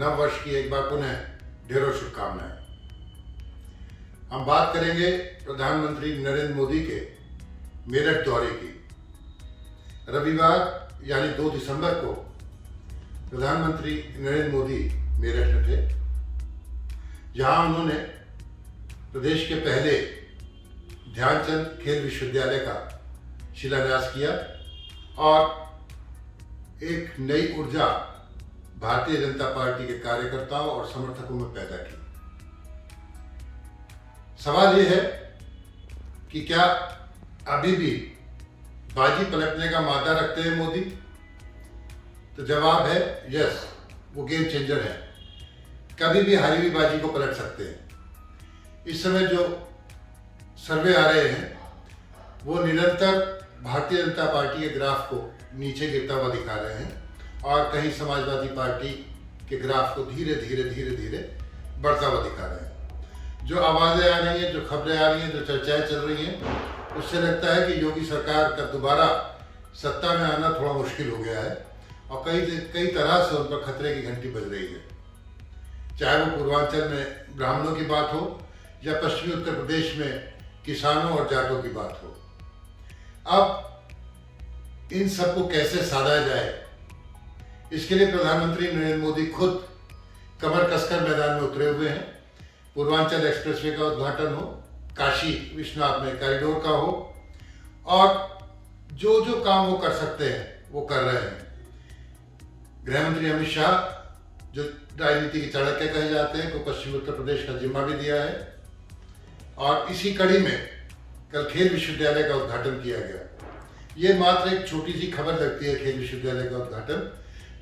नव वर्ष की एक बार पुनः ढेरों शुभकामनाएं। हम बात करेंगे प्रधानमंत्री नरेंद्र मोदी के मेरठ दौरे की। रविवार यानी 2 दिसंबर को प्रधानमंत्री नरेंद्र मोदी मेरठ में थे, जहां उन्होंने प्रदेश के पहले ध्यानचंद खेल विश्वविद्यालय का शिलान्यास किया और एक नई ऊर्जा भारतीय जनता पार्टी के कार्यकर्ताओं और समर्थकों में पैदा की। सवाल यह है कि क्या अभी भी बाजी पलटने का मादा रखते हैं मोदी? तो जवाब है यस, वो गेम चेंजर है। कभी भी हारी हुई बाजी को पलट सकते हैं। इस समय जो सर्वे आ रहे हैं वो निरंतर भारतीय जनता पार्टी के ग्राफ को नीचे गिरता हुआ दिखा रहे हैं और कहीं समाजवादी पार्टी के ग्राफ को धीरे धीरे बढ़ता हुआ दिखा रहे हैं। जो आवाज़ें आ रही हैं, जो खबरें आ रही हैं, जो चर्चाएं चल रही हैं, उससे लगता है कि योगी सरकार का दोबारा सत्ता में आना थोड़ा मुश्किल हो गया है और कई तरह से उन पर खतरे की घंटी बज रही है। चाहे वो पूर्वांचल में ब्राह्मणों की बात हो या पश्चिमी उत्तर प्रदेश में किसानों और जाटों की बात हो। अब इन सबको कैसे साधा जाए, इसके लिए प्रधानमंत्री नरेंद्र मोदी खुद कमर कसकर मैदान में उतरे हुए हैं। पूर्वांचल एक्सप्रेसवे का उद्घाटन हो, काशी विश्वनाथ में कॉरिडोर का हो, और जो जो काम वो कर सकते हैं वो कर रहे हैं। गृहमंत्री अमित शाह, जो राजनीति के चाणक्य कहे जाते हैं, को पश्चिमी उत्तर प्रदेश का जिम्मा भी दिया है और इसी कड़ी में कल खेल विश्वविद्यालय का उद्घाटन किया गया। ये मात्र एक छोटी सी खबर लगती है खेल विश्वविद्यालय का उद्घाटन,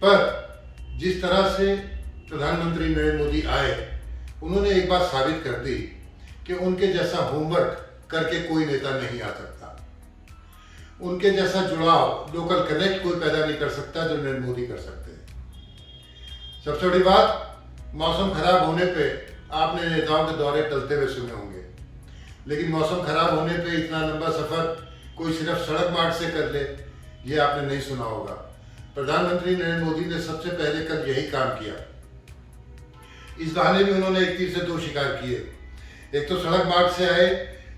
पर जिस तरह से प्रधानमंत्री नरेंद्र मोदी आए, उन्होंने एक बात साबित कर दी कि उनके जैसा होमवर्क करके कोई नेता नहीं आ सकता। उनके जैसा जुड़ाव, लोकल कनेक्ट कोई पैदा नहीं कर सकता जो नरेंद्र मोदी कर सकते हैं। सबसे बड़ी बात, मौसम खराब होने पे आपने नेताओं के दौरे टलते हुए सुने होंगे, लेकिन मौसम खराब होने पे इतना लंबा सफर कोई सिर्फ सड़क मार्ग से कर ले, ये आपने नहीं सुना होगा। प्रधानमंत्री नरेंद्र मोदी ने सबसे पहले कल यही काम किया। इस बहाने भी उन्होंने एक तीर से 2 शिकार किए। एक तो सड़क मार्ग से आए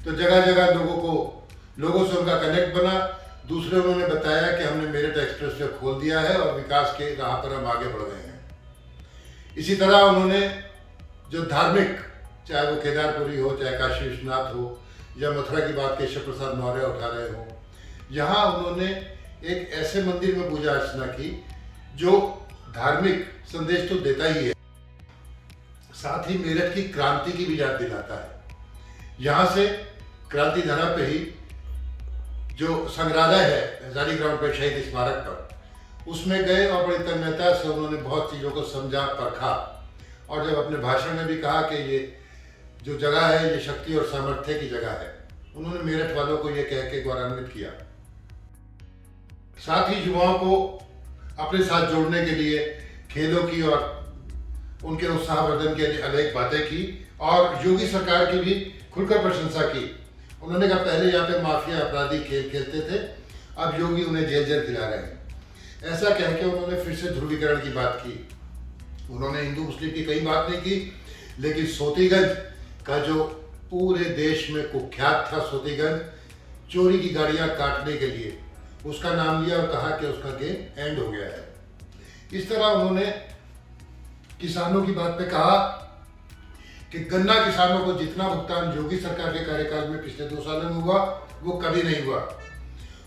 तो जगह जगह लोगों से उनका कनेक्ट बना। दूसरे, उन्होंने बताया कि हमने मेरठ एक्सप्रेसवे खोल दिया है और विकास के राह पर हम आगे बढ़ रहे हैं। इसी तरह उन्होंने जो धार्मिक, चाहे वो केदारपुरी हो, चाहे काशी विश्वनाथ हो या मथुरा की बात केशव प्रसाद मौर्य उठा रहे हो, यहाँ उन्होंने एक ऐसे मंदिर में पूजा अर्चना की जो धार्मिक संदेश तो देता ही है, साथ ही मेरठ की क्रांति की भी याद दिलाता है। यहाँ से क्रांति धरा पे ही जो संग्रहालय है हजारी ग्राउंड पर शहीद स्मारक पर, उसमें गए और बड़ी तन्मयता से उन्होंने बहुत चीज़ों को समझा, परखा और जब अपने भाषण में भी कहा कि ये जो जगह है ये शक्ति और सामर्थ्य की जगह है, उन्होंने मेरठ वालों को ये कह के गौरवान्वित किया। साथ ही युवाओं को अपने साथ जोड़ने के लिए खेलों की और उनके उत्साहवर्धन के लिए अनेक बातें की और योगी सरकार की भी खुलकर प्रशंसा की। उन्होंने कहा पहले यहाँ पे माफिया अपराधी खेल खेलते थे, अब योगी उन्हें जेल खिला रहे हैं। ऐसा कह के उन्होंने फिर से ध्रुवीकरण की बात की। उन्होंने हिंदू मुस्लिम की कई बात नहीं की, लेकिन सोतीगंज का जो पूरे देश में कुख्यात था, सोतीगंज चोरी की गाड़ियां काटने के लिए, उसका नाम लिया और कहा कि उसका गेम एंड हो गया है। इस तरह उन्होंने किसानों की बात पे कहा कि गन्ना किसानों को जितना भुगतान योगी सरकार के कार्यकाल में पिछले 2 सालों में हुआ वो कभी नहीं हुआ।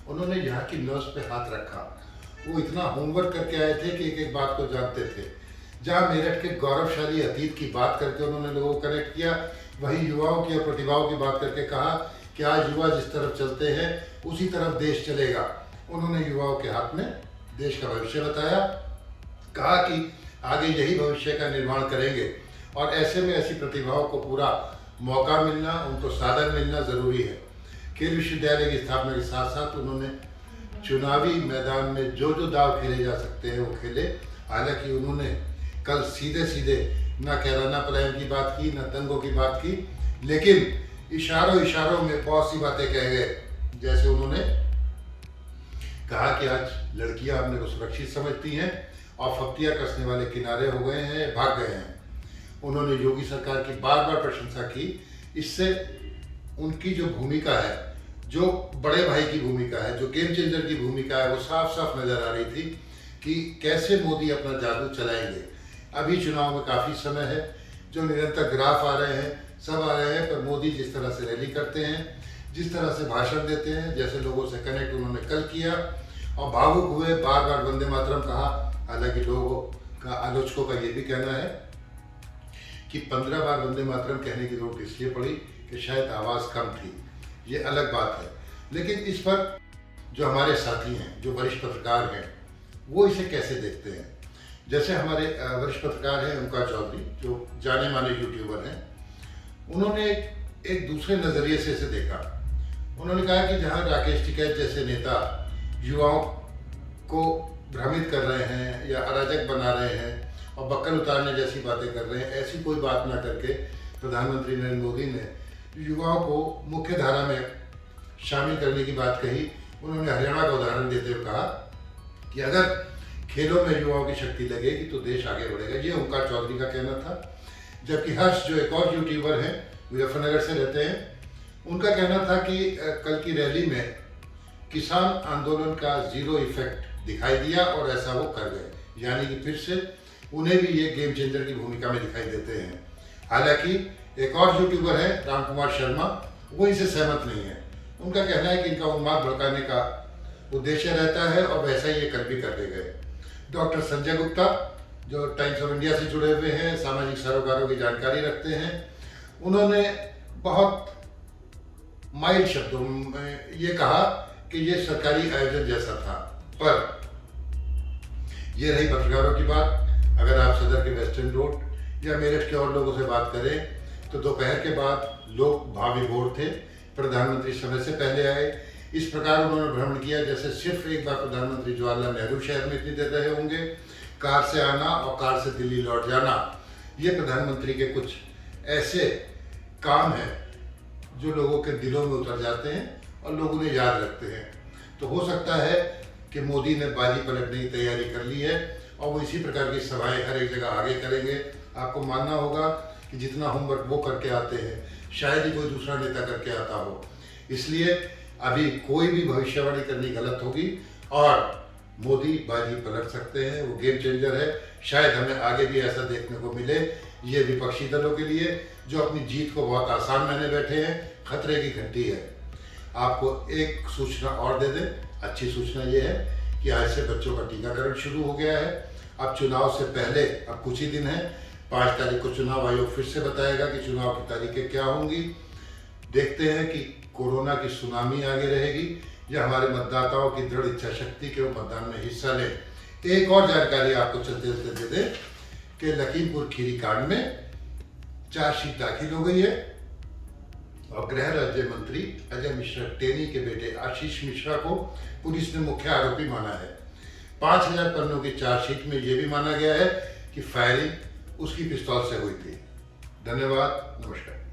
उन्होंने यहाँ की नर्स पे हाथ रखा। वो इतना होमवर्क करके आए थे कि एक एक बात को जानते थे। जहाँ मेरठ के गौरवशाली अतीत की बात करके उन्होंने लोगों को कनेक्ट किया, वहीं युवाओं की और प्रतिभाओं की बात करके कहा कि आज युवा जिस तरफ चलते हैं उसी तरफ देश चलेगा। उन्होंने युवाओं के हाथ में देश का भविष्य बताया, कहा कि आगे यही भविष्य का निर्माण करेंगे और ऐसे में ऐसी प्रतिभाओं को पूरा मौका मिलना, उनको साधन मिलना ज़रूरी है। खेल विश्वविद्यालय की स्थापना के साथ साथ उन्होंने चुनावी मैदान में जो जो दाव खेले जा सकते हैं वो खेले। हालांकि उन्होंने कल सीधे न कैराना पलायन की बात की, न दंगों की बात की, लेकिन इशारों में बहुत सी बातें कह गए। जैसे उन्होंने कहा कि आज लड़कियां अपने को सुरक्षित समझती हैं और फप्तियाँ कसने वाले किनारे हो गए हैं, भाग गए हैं। उन्होंने योगी सरकार की बार बार प्रशंसा की। इससे उनकी जो भूमिका है, जो बड़े भाई की भूमिका है, जो गेम चेंजर की भूमिका है, वो साफ साफ नजर आ रही थी कि कैसे मोदी अपना जादू चलाएंगे। अभी चुनाव में काफ़ी समय है, जो निरंतर ग्राफ आ रहे हैं, सब आ रहे हैं, पर मोदी जिस तरह से रैली करते हैं, जिस तरह से भाषण देते हैं, जैसे लोगों से कनेक्ट उन्होंने कल किया और भावुक हुए, बार बार वंदे मातरम कहा। हालांकि लोगों का, आलोचकों का ये भी कहना है कि 15 बार वंदे मातरम कहने की जरूरत इसलिए पड़ी कि शायद आवाज़ कम थी, ये अलग बात है। लेकिन इस पर जो हमारे साथी हैं, जो वरिष्ठ पत्रकार हैं, वो इसे कैसे देखते हैं। जैसे हमारे वरिष्ठ पत्रकार हैं ओमकार चौधरी, जो जाने माने यूट्यूबर हैं, उन्होंने एक दूसरे नज़रिए से इसे देखा। उन्होंने कहा कि जहाँ राकेश टिकैत जैसे नेता युवाओं को भ्रमित कर रहे हैं या अराजक बना रहे हैं और बक्कल उतारने जैसी बातें कर रहे हैं, ऐसी कोई बात ना करके प्रधानमंत्री नरेंद्र मोदी ने युवाओं को मुख्य धारा में शामिल करने की बात कही। उन्होंने हरियाणा का उदाहरण देते हुए कहा कि अगर खेलों में युवाओं की शक्ति लगेगी तो देश आगे बढ़ेगा। ये ओमकार चौधरी का कहना था। जबकि हर्ष, जो एक और यूट्यूबर हैं, मुजफ्फरनगर से रहते हैं, उनका कहना था कि कल की रैली में किसान आंदोलन का जीरो इफेक्ट दिखाई दिया और ऐसा वो कर गए, यानी कि फिर से उन्हें भी ये गेम चेंजर की भूमिका में दिखाई देते हैं। हालांकि एक और यूट्यूबर है राम कुमार शर्मा, वो इनसे सहमत नहीं है। उनका कहना है कि इनका उन्माद भड़काने का उद्देश्य रहता है और वैसा ही ये कल भी कर गए। डॉक्टर संजय गुप्ता, जो टाइम्स ऑफ इंडिया से जुड़े हुए हैं, सामाजिक सरोकारों की जानकारी रखते हैं, उन्होंने बहुत माइल्ड शब्दों में ये कहा कि ये सरकारी आयोजन जैसा था। पर ये रही पत्रकारों की बात। अगर आप सदर के वेस्टर्न रोड या मेरठ के और लोगों से बात करें तो दोपहर के बाद लोग भाविभोर थे। प्रधानमंत्री समय से पहले आए। इस प्रकार उन्होंने भ्रमण किया जैसे सिर्फ एक बार प्रधानमंत्री जवाहरलाल नेहरू शहर में इतनी देर रहे होंगे। कार से आना और कार से दिल्ली लौट जाना, ये प्रधानमंत्री के कुछ ऐसे काम हैं जो लोगों के दिलों में उतर जाते हैं और लोग उन्हें याद रखते हैं। तो हो सकता है कि मोदी ने बाजी पलटने की तैयारी कर ली है और वो इसी प्रकार की सभाएं हर एक जगह आगे करेंगे। आपको मानना होगा कि जितना होमवर्क वो करके आते हैं, शायद ही कोई दूसरा नेता करके आता हो। इसलिए अभी कोई भी भविष्यवाणी करनी गलत होगी और मोदी बाजी पलट सकते हैं। वो गेम चेंजर है। शायद हमें आगे भी ऐसा देखने को मिले। ये विपक्षी दलों के लिए, जो अपनी जीत को बहुत आसान माने बैठे हैं, खतरे की घंटी है। आपको एक सूचना और दे दें। अच्छी सूचना ये है कि आज से बच्चों का टीकाकरण शुरू हो गया है। अब चुनाव से पहले अब कुछ ही दिन है, 5 तारीख को चुनाव आयोग फिर से बताएगा कि चुनाव की तारीखें क्या होंगी। देखते हैं कि कोरोना की सुनामी आगे रहेगी या हमारे मतदाताओं की दृढ़ इच्छा शक्ति के वो मतदान में हिस्सा लें। एक और जानकारी आपको चलते चलते दे दें कि लखीमपुर खीरी कांड में चार्जशीट दाखिल हो गई है और गृह राज्य मंत्री अजय मिश्रा टेनी के बेटे आशीष मिश्रा को पुलिस ने मुख्य आरोपी माना है। 5000 पन्नों की चार्जशीट में यह भी माना गया है कि फायरिंग उसकी पिस्तौल से हुई थी। धन्यवाद, नमस्कार।